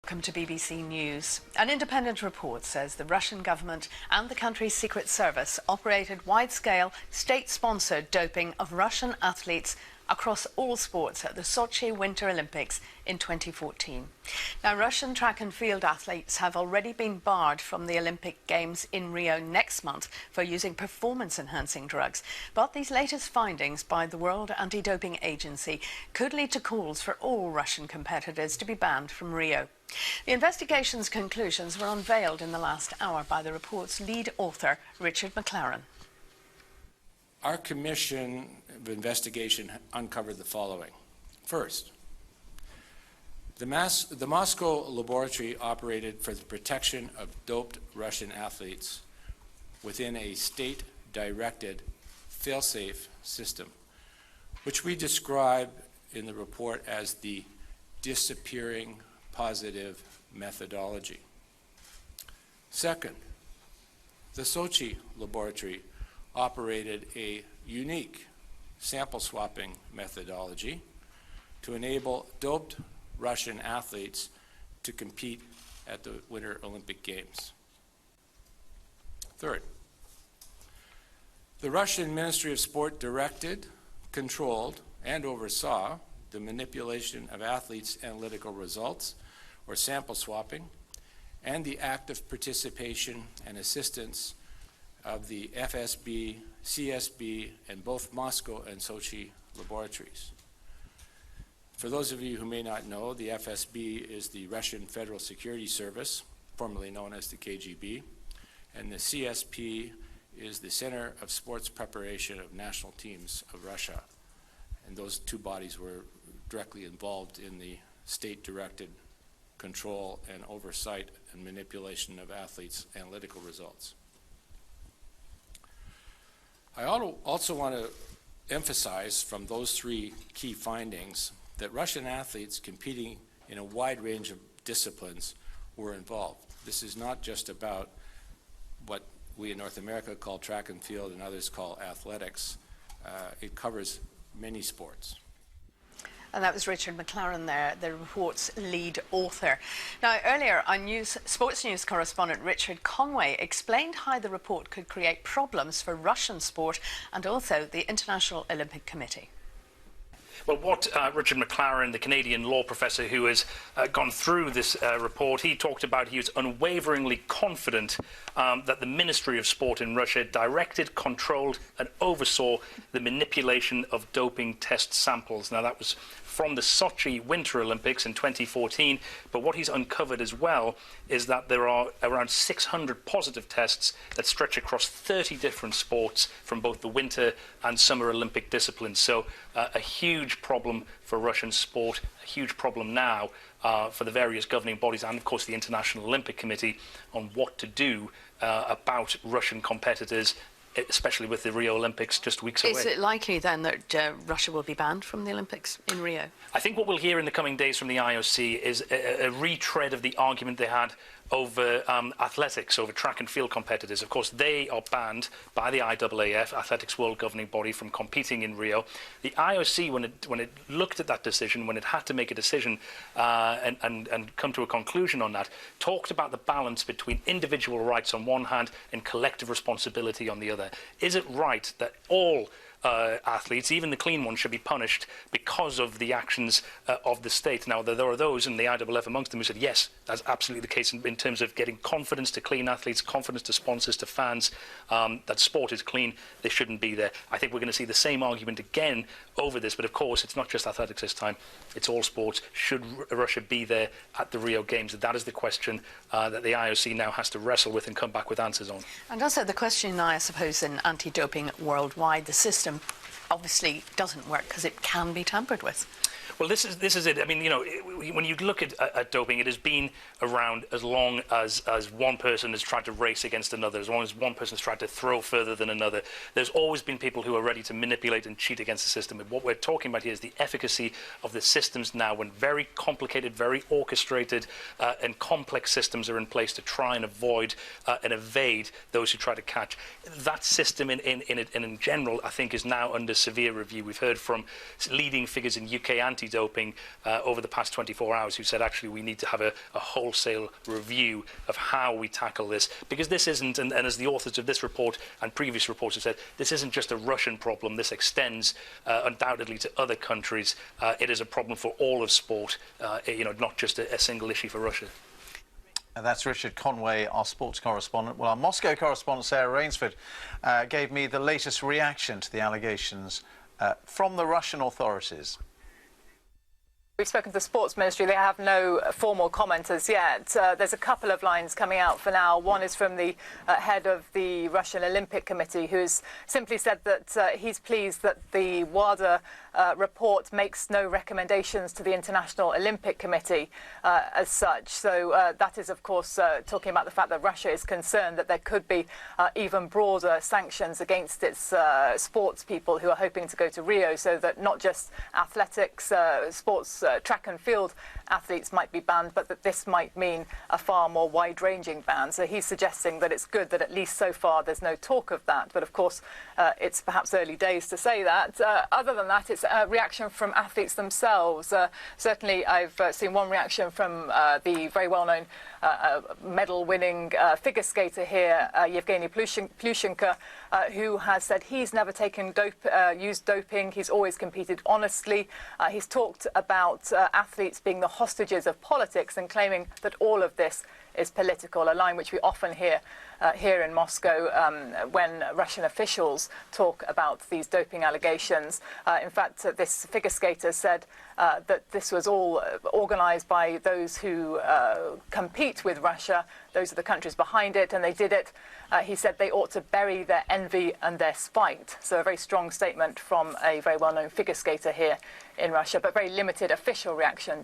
Welcome to BBC News. An independent report says the Russian government and the country's secret service operated wide-scale, state-sponsored doping of Russian athletes across all sports at the Sochi Winter Olympics in 2014. Now, Russian track and field athletes have already been barred from the Olympic Games in Rio next month for using performance-enhancing drugs. But these latest findings by the World Anti-Doping Agency could lead to calls for all Russian competitors to be banned from Rio. The investigation's conclusions were unveiled in the last hour by the report's lead author, Richard McLaren. Our commission of investigation uncovered the following. First, the Moscow laboratory operated for the protection of doped Russian athletes within a state-directed, fail-safe system, which we describe in the report as the disappearing positive methodology. Second, the Sochi laboratory operated a unique sample swapping methodology to enable doped Russian athletes to compete at the Winter Olympic Games. Third, the Russian Ministry of Sport directed, controlled, and oversaw the manipulation of athletes' analytical results, or sample swapping, and the active participation and assistance of the FSB, CSB, and both Moscow and Sochi laboratories. For those of you who may not know, the FSB is the Russian Federal Security Service, formerly known as the KGB, and the CSP is the Center of Sports Preparation of National Teams of Russia. And those two bodies were directly involved in the state-directed control and oversight and manipulation of athletes' analytical results. I also want to emphasize from those three key findings that Russian athletes competing in a wide range of disciplines were involved. This is not just about what we in North America call track and field and others call athletics. It covers many sports. And that was Richard McLaren there, the report's lead author. Now, earlier, our sports news correspondent Richard Conway explained how the report could create problems for Russian sport and also the International Olympic Committee. Well, what Richard McLaren, the Canadian law professor who has gone through this report, he talked about he was unwaveringly confident that the Ministry of Sport in Russia directed, controlled and oversaw the manipulation of doping test samples. Now, that was from the Sochi Winter Olympics in 2014, but what he's uncovered as well is that there are around 600 positive tests that stretch across 30 different sports from both the Winter and Summer Olympic disciplines. So a huge problem for Russian sport, a huge problem now for the various governing bodies and, of course, the International Olympic Committee on what to do about Russian competitors, especially with the Rio Olympics just weeks away. Is it likely then that Russia will be banned from the Olympics in Rio? I think what we'll hear in the coming days from the IOC is a retread of the argument they had over athletics, over track and field competitors. Of course, they are banned by the IAAF, Athletics World Governing Body, from competing in Rio. The IOC, when it looked at that decision, when it had to make a decision and come to a conclusion on that, talked about the balance between individual rights on one hand and collective responsibility on the other. Is it right that all athletes, even the clean ones, should be punished because of the actions of the state? Now, there are those in the IAAF amongst them who said, yes, that's absolutely the case in terms of getting confidence to clean athletes, confidence to sponsors, to fans, that sport is clean, they shouldn't be there. I think we're going to see the same argument again over this, but of course, it's not just athletics this time, it's all sports. Should Russia be there at the Rio Games? That is the question that the IOC now has to wrestle with and come back with answers on. And also the question now, I suppose, in anti-doping worldwide, the system obviously doesn't work because it can be tampered with. Well, this is it. I mean, you know, when you look at doping, it has been around as long as one person has tried to race against another, as long as one person has tried to throw further than another. There's always been people who are ready to manipulate and cheat against the system. And what we're talking about here is the efficacy of the systems now, when very complicated, very orchestrated and complex systems are in place to try and avoid and evade those who try to catch. That system in general, I think, is now under severe review. We've heard from leading figures in UK and anti-doping over the past 24 hours, who said actually we need to have a wholesale review of how we tackle this, because this isn't, and as the authors of this report and previous reports have said, this isn't just a Russian problem. This extends undoubtedly to other countries. It is a problem for all of sport, not just a single issue for Russia. And that's Richard Conway, our sports correspondent. Well, our Moscow correspondent, Sarah Rainsford, gave me the latest reaction to the allegations from the Russian authorities. We've spoken to the Sports Ministry. They have no formal comment as yet. There's a couple of lines coming out for now. One is from the head of the Russian Olympic Committee, who's simply said that he's pleased that the Wada report makes no recommendations to the International Olympic Committee as such. So that is, of course, talking about the fact that Russia is concerned that there could be even broader sanctions against its sports people who are hoping to go to Rio, so that not just athletics, sports, track and field athletes might be banned, but that this might mean a far more wide-ranging ban. So he's suggesting that it's good that at least so far there's no talk of that. But of course, it's perhaps early days to say that. Other than that, it's a reaction from athletes themselves. Certainly, I've seen one reaction from the very well-known medal-winning figure skater here, Yevgeny Plushenko, who has said he's never used doping. He's always competed honestly. He's talked about athletes being the hostages of politics and claiming that all of this is political, a line which we often hear here in Moscow when Russian officials talk about these doping allegations. In fact, this figure skater said that this was all organised by those who compete with Russia. Those are the countries behind it, and they did it. He said they ought to bury their envy and their spite. So a very strong statement from a very well-known figure skater here in Russia, but very limited official reaction.